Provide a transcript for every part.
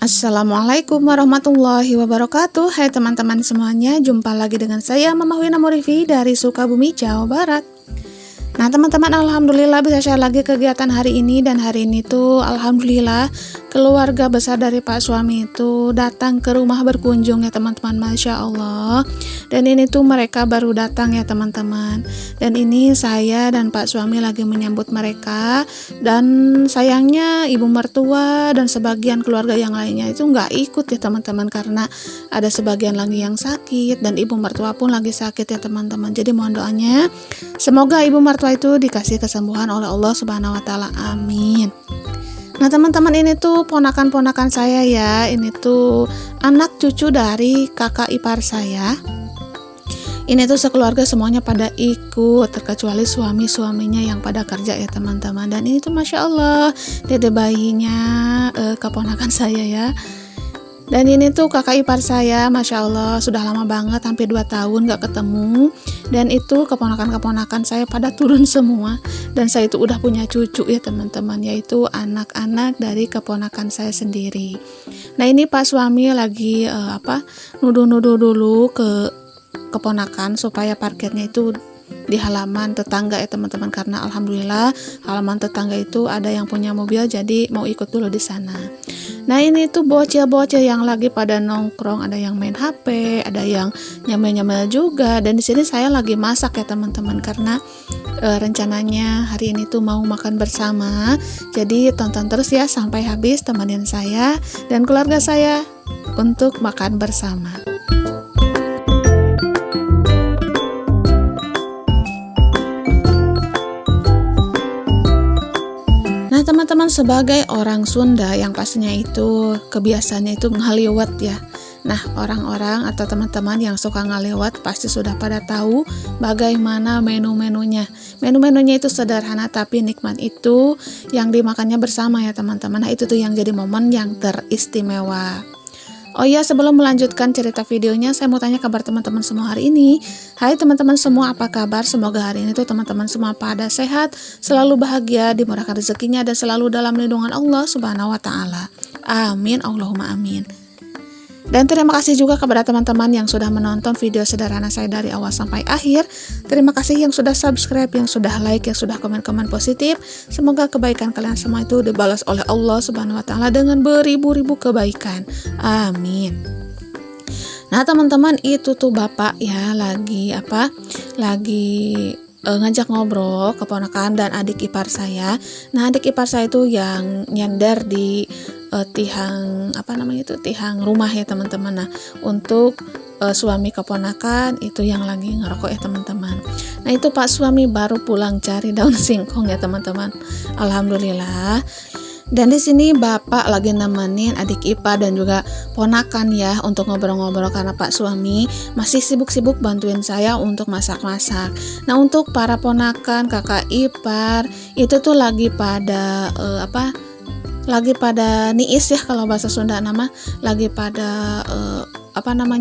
Assalamualaikum warahmatullahi wabarakatuh. Hai teman-teman semuanya, jumpa lagi dengan saya Mama Wina Murifi dari Sukabumi, Jawa Barat. Nah teman-teman, alhamdulillah bisa share lagi kegiatan hari ini. Dan hari ini tuh alhamdulillah keluarga besar dari Pak suami itu datang ke rumah berkunjung ya teman-teman, Masya Allah. Dan ini tuh mereka baru datang ya teman-teman. Dan ini saya dan Pak suami lagi menyambut mereka. Dan sayangnya ibu mertua dan sebagian keluarga yang lainnya itu nggak ikut ya teman-teman, karena ada sebagian lagi yang sakit dan ibu mertua pun lagi sakit ya teman-teman. Jadi mohon doanya semoga ibu mertua itu dikasih kesembuhan oleh Allah Subhanahu wa taala. Amin. Nah teman-teman, ini tuh ponakan-ponakan saya ya. Ini tuh anak cucu dari kakak ipar saya. Ini tuh sekeluarga semuanya pada ikut, terkecuali suami-suaminya yang pada kerja ya teman-teman. Dan ini tuh Masya Allah dede bayinya keponakan saya ya. Dan ini tuh kakak ipar saya, Masya Allah sudah lama banget, hampir 2 tahun gak ketemu. Dan itu keponakan-keponakan saya pada turun semua. Dan saya itu udah punya cucu ya teman-teman, yaitu anak-anak dari keponakan saya sendiri. Nah ini Pak suami lagi nuduh-nuduh dulu ke keponakan supaya parkirnya itu di halaman tetangga ya teman-teman, karena alhamdulillah halaman tetangga itu ada yang punya mobil, jadi mau ikut dulu di sana. Nah ini tuh bocil-bocil yang lagi pada nongkrong, ada yang main HP, ada yang nyemil-nyemil juga. Dan di sini saya lagi masak ya teman-teman, karena rencananya hari ini tuh mau makan bersama. Jadi tonton terus ya sampai habis, temenin saya dan keluarga saya untuk makan bersama. Nah teman-teman, sebagai orang Sunda yang pastinya itu kebiasaannya itu ngaliwat ya. Nah orang-orang atau teman-teman yang suka ngaliwat pasti sudah pada tahu bagaimana menu-menunya. Menu-menunya itu sederhana tapi nikmat, itu yang dimakannya bersama ya teman-teman. Nah itu tuh yang jadi momen yang teristimewa. Oh iya, sebelum melanjutkan cerita videonya, saya mau tanya kabar teman-teman semua hari ini. Hai teman-teman semua, apa kabar? Semoga hari ini tuh teman-teman semua pada sehat, selalu bahagia, dimurahkan rezekinya, dan selalu dalam lindungan Allah Subhanahu wa taala. Amin, Allahumma amin. Dan terima kasih juga kepada teman-teman yang sudah menonton video sederhana saya dari awal sampai akhir. Terima kasih yang sudah subscribe, yang sudah like, yang sudah komen-komen positif. Semoga kebaikan kalian semua itu dibalas oleh Allah Subhanahu wa taala dengan beribu-ribu kebaikan. Amin. Nah teman-teman, itu tuh bapak ya lagi ngajak ngobrol keponakan dan adik ipar saya. Nah adik ipar saya itu yang nyender di tiang rumah ya teman-teman. Nah untuk suami keponakan itu yang lagi ngerokok ya teman-teman. Nah itu Pak suami baru pulang cari daun singkong ya teman-teman. Alhamdulillah. Dan di sini bapak lagi nemenin adik ipar dan juga ponakan ya untuk ngobrol-ngobrol, karena Pak suami masih sibuk-sibuk bantuin saya untuk masak-masak. Nah untuk para ponakan kakak ipar itu tuh lagi pada niis ya kalau bahasa Sunda nama, lagi pada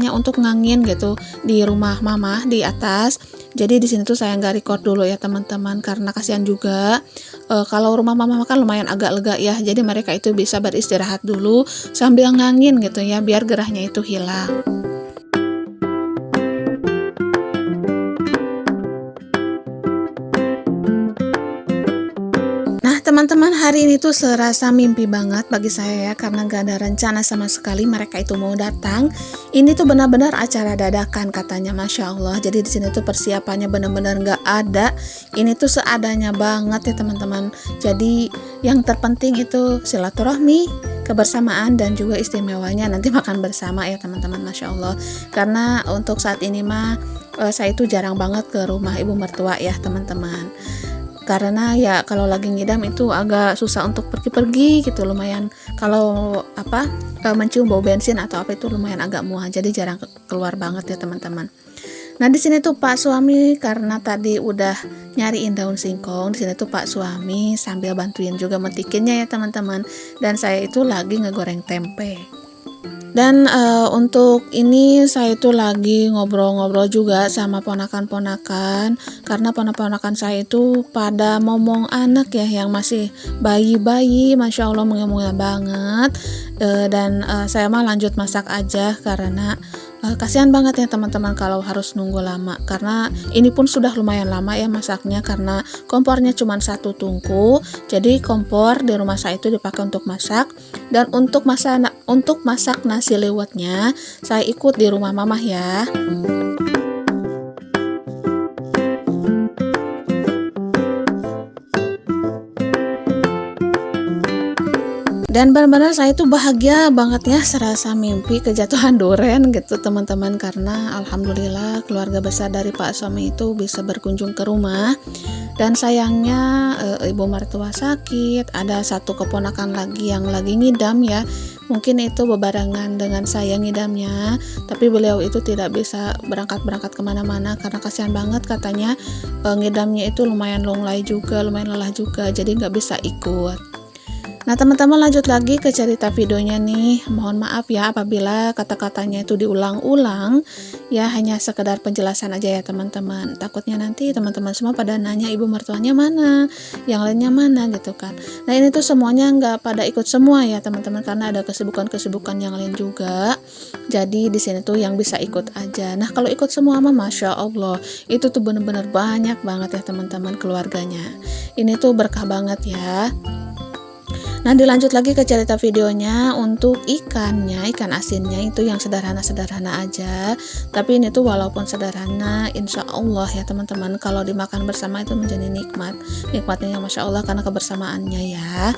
untuk ngangin gitu di rumah mama di atas. Jadi di sini tuh saya nggak record dulu ya teman-teman, karena kasihan juga kalau rumah mama kan lumayan agak lega ya. Jadi mereka itu bisa beristirahat dulu sambil ngangin gitu ya, biar gerahnya itu hilang. Teman-teman, hari ini tuh serasa mimpi banget bagi saya ya, karena gak ada rencana sama sekali mereka itu mau datang. Ini tuh benar-benar acara dadakan katanya, Masya Allah. Jadi di sini tuh persiapannya benar-benar gak ada. Ini tuh seadanya banget ya teman-teman. Jadi yang terpenting itu silaturahmi, kebersamaan, dan juga istimewanya nanti makan bersama ya teman-teman, Masya Allah. Karena untuk saat ini saya itu jarang banget ke rumah ibu mertua ya teman-teman. Karena ya kalau lagi ngidam itu agak susah untuk pergi-pergi gitu, lumayan kalau mencium bau bensin atau apa itu lumayan agak mual, jadi jarang keluar banget ya teman-teman. Nah di sini tuh Pak suami karena tadi udah nyariin daun singkong, di sini tuh Pak suami sambil bantuin juga metikinnya ya teman-teman. Dan saya itu lagi ngegoreng tempe. Dan untuk ini saya itu lagi ngobrol-ngobrol juga sama ponakan-ponakan, karena ponakan-ponakan saya itu pada momong anak ya, yang masih bayi-bayi, Masya Allah mengemula banget. Dan saya mah lanjut masak aja karena kasihan banget ya teman-teman kalau harus nunggu lama, karena ini pun sudah lumayan lama ya masaknya, karena kompornya cuma satu tungku. Jadi kompor di rumah saya itu dipakai untuk masak, dan untuk masak nasi liwetnya saya ikut di rumah mamah ya. Dan benar-benar saya tuh bahagia banget ya, serasa mimpi kejatuhan duren gitu teman-teman, karena alhamdulillah keluarga besar dari Pak suami itu bisa berkunjung ke rumah. Dan sayangnya ibu mertua sakit, ada satu keponakan lagi yang lagi ngidam ya. Mungkin itu bebarengan dengan saya ngidamnya, tapi beliau itu tidak bisa berangkat kemana-mana karena kasihan banget katanya, ngidamnya itu lumayan lunglai juga, lumayan lelah juga, jadi nggak bisa ikut. Nah teman-teman, lanjut lagi ke cerita videonya nih. Mohon maaf ya apabila kata-katanya itu diulang-ulang, ya hanya sekedar penjelasan aja ya teman-teman. Takutnya nanti teman-teman semua pada nanya ibu mertuanya mana, yang lainnya mana gitu kan. Nah ini tuh semuanya nggak pada ikut semua ya teman-teman, karena ada kesibukan-kesibukan yang lain juga. Jadi di sini tuh yang bisa ikut aja. Nah kalau ikut semua mah Masya Allah, itu tuh bener-bener banyak banget ya teman-teman keluarganya. Ini tuh berkah banget ya. Nah dilanjut lagi ke cerita videonya. Untuk ikannya, ikan asinnya itu yang sederhana-sederhana aja, tapi ini tuh walaupun sederhana, insya Allah ya teman-teman, kalau dimakan bersama itu menjadi nikmatnya Masya Allah karena kebersamaannya ya.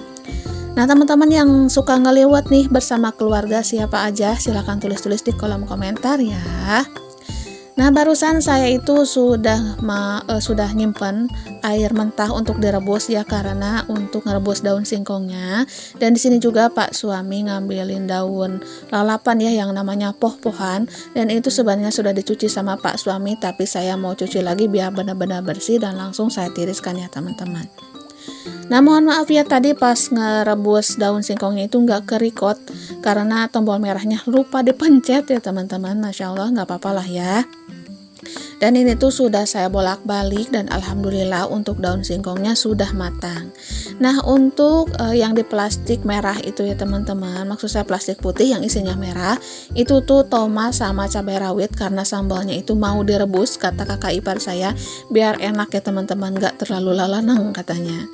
Nah teman-teman yang suka ngeliwat nih bersama keluarga siapa aja, silahkan tulis-tulis di kolom komentar ya. Nah barusan saya itu sudah nyimpen air mentah untuk direbus ya, karena untuk ngerebus daun singkongnya. Dan di sini juga Pak suami ngambilin daun lalapan ya yang namanya poh-pohan, dan itu sebenarnya sudah dicuci sama Pak suami, tapi saya mau cuci lagi biar benar-benar bersih dan langsung saya tiriskan ya teman-teman. Nah mohon maaf ya tadi pas ngerebus daun singkongnya itu nggak kerikot karena tombol merahnya lupa dipencet ya teman-teman. Masya Allah, nggak apa-apa lah ya. Dan ini tuh sudah saya bolak-balik dan alhamdulillah untuk daun singkongnya sudah matang. Nah untuk yang di plastik merah itu ya teman-teman, maksud saya plastik putih yang isinya merah, itu tuh tomat sama cabai rawit, karena sambalnya itu mau direbus kata kakak ipar saya biar enak ya teman-teman, gak terlalu lalanang katanya.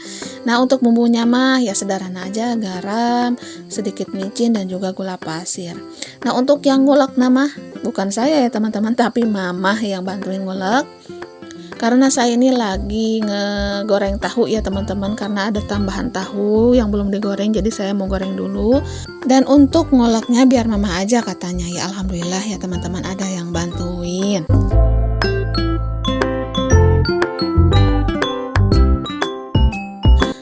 Nah untuk bumbunya mah ya sederhana aja, garam, sedikit micin dan juga gula pasir. Nah untuk yang ngulek nama bukan saya ya teman-teman, tapi mamah yang bantuin ngulek, karena saya ini lagi ngegoreng tahu ya teman-teman, karena ada tambahan tahu yang belum digoreng, jadi saya mau goreng dulu. Dan untuk nguleknya biar mama aja katanya, ya alhamdulillah ya teman-teman ada yang bantuin.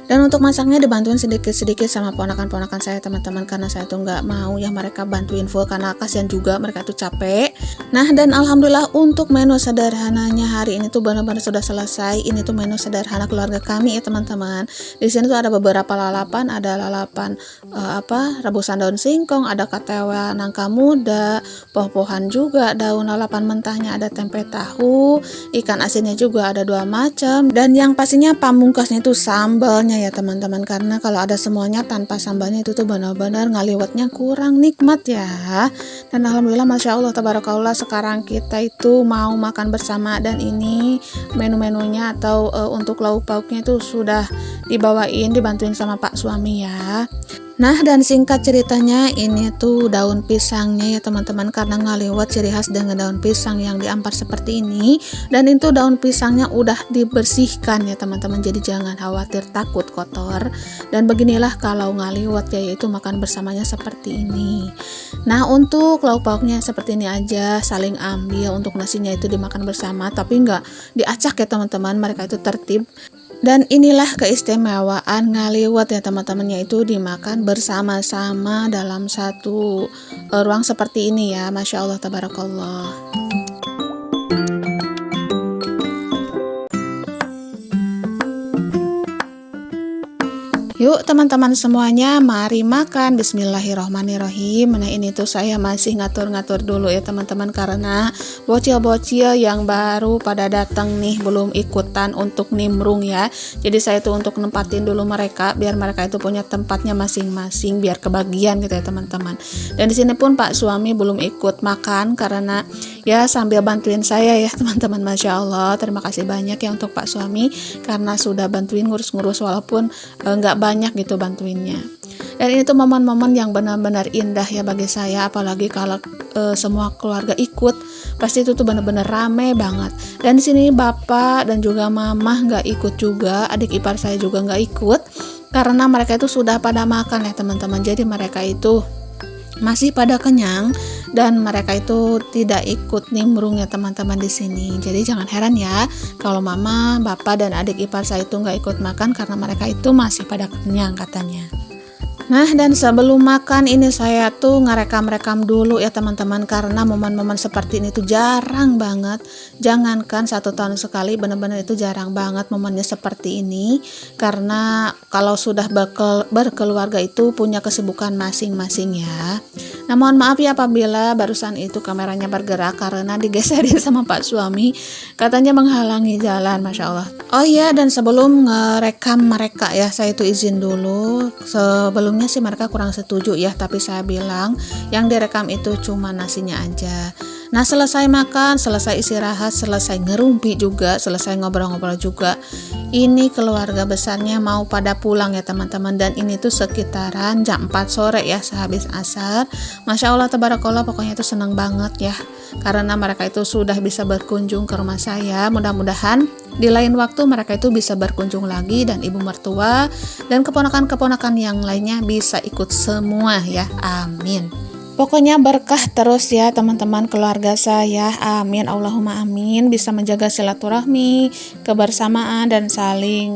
Dan untuk masaknya dibantuin sedikit-sedikit sama ponakan-ponakan saya teman-teman, karena saya tuh nggak mau ya mereka bantuin full, karena kasihan juga mereka tuh capek. Nah dan alhamdulillah untuk menu sederhananya hari ini tuh benar-benar sudah selesai. Ini tuh menu sederhana keluarga kami ya teman-teman. Di sini tuh ada beberapa lalapan, ada lalapan rebusan daun singkong, ada katewa nangka muda, poh-pohan juga, daun lalapan mentahnya, ada tempe tahu, ikan asinnya juga ada 2 macam, dan yang pastinya pamungkasnya itu sambalnya ya teman-teman, karena kalau ada semuanya tanpa sambalnya itu tuh benar-benar ngaliwatnya kurang nikmat ya. Dan alhamdulillah Masya Allah tabarakallah sekarang kita itu mau makan bersama, dan ini menu-menunya atau untuk lauk pauknya itu sudah dibantuin sama Pak suami ya. Nah dan singkat ceritanya ini tuh daun pisangnya ya teman-teman, karena ngaliwat ciri khas dengan daun pisang yang diampar seperti ini. Dan itu daun pisangnya udah dibersihkan ya teman-teman, jadi jangan khawatir takut kotor. Dan beginilah kalau ngaliwat ya, yaitu makan bersamanya seperti ini. Nah untuk lauk pauknya seperti ini aja, saling ambil. Untuk nasinya itu dimakan bersama, tapi nggak diacak ya teman-teman, mereka itu tertib. Dan inilah keistimewaan ngaliwat ya teman-teman, yaitu dimakan bersama-sama dalam satu ruang seperti ini ya. Masya Allah tabarakallah. Yuk teman-teman semuanya, mari makan. Bismillahirrohmanirrohim. Nah ini tuh saya masih ngatur-ngatur dulu ya teman-teman, karena bocil-bocil yang baru pada datang nih belum ikutan untuk nimbrung ya. Jadi saya tuh untuk nempatin dulu mereka biar mereka itu punya tempatnya masing-masing, biar kebagian gitu ya teman-teman. Dan di sini pun Pak suami belum ikut makan karena ya sambil bantuin saya ya teman-teman. Masya Allah, terima kasih banyak ya untuk Pak suami karena sudah bantuin ngurus-ngurus walaupun nggak banyak gitu bantuinnya. Dan ini tuh momen-momen yang benar-benar indah ya bagi saya, apalagi kalau semua keluarga ikut, pasti itu tuh benar-benar rame banget. Dan di sini bapak dan juga mama nggak ikut juga, adik ipar saya juga nggak ikut karena mereka itu sudah pada makan ya teman-teman. Jadi mereka itu masih pada kenyang dan mereka itu tidak ikut nimbrung ya teman-teman di sini. Jadi jangan heran ya kalau mama, bapak dan adik ipar saya itu nggak ikut makan karena mereka itu masih pada kenyang katanya. Nah dan sebelum makan ini saya tuh ngerekam-rekam dulu ya teman-teman, karena momen-momen seperti ini tuh jarang banget. Jangankan 1 tahun sekali, bener-bener itu jarang banget momennya seperti ini. Karena kalau sudah berkeluarga itu punya kesibukan masing-masing ya. Nah mohon maaf ya apabila barusan itu kameranya bergerak karena digeserin sama Pak suami, katanya menghalangi jalan. Masya Allah. Oh iya, dan sebelum ngerekam mereka ya, saya itu izin dulu. Sebelumnya sih mereka kurang setuju ya, tapi saya bilang yang direkam itu cuma nasinya aja. Nah selesai makan, selesai istirahat, selesai ngerumpi juga, selesai ngobrol-ngobrol juga, ini keluarga besarnya mau pada pulang ya teman-teman. Dan ini tuh sekitaran jam 4 sore ya, sehabis asar. Masya Allah tabarakallah, pokoknya itu seneng banget ya karena mereka itu sudah bisa berkunjung ke rumah saya. Mudah-mudahan di lain waktu mereka itu bisa berkunjung lagi, dan ibu mertua dan keponakan-keponakan yang lainnya bisa ikut semua ya, amin. Pokoknya berkah terus ya teman-teman keluarga saya, amin, Allahumma amin. Bisa menjaga silaturahmi, kebersamaan, dan saling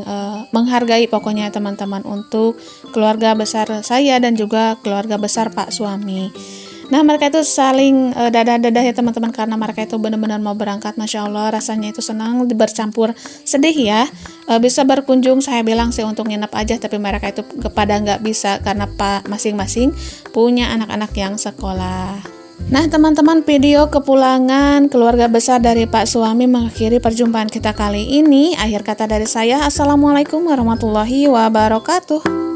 menghargai pokoknya teman-teman untuk keluarga besar saya dan juga keluarga besar Pak suami. Nah mereka itu saling dadah-dadah ya teman-teman, karena mereka itu benar-benar mau berangkat. Masya Allah, rasanya itu senang bercampur sedih ya. Bisa berkunjung, saya bilang sih untuk nginep aja, tapi mereka itu kepada nggak bisa karena Pak masing-masing punya anak-anak yang sekolah. Nah teman-teman, video kepulangan keluarga besar dari Pak suami mengakhiri perjumpaan kita kali ini. Akhir kata dari saya, assalamualaikum warahmatullahi wabarakatuh.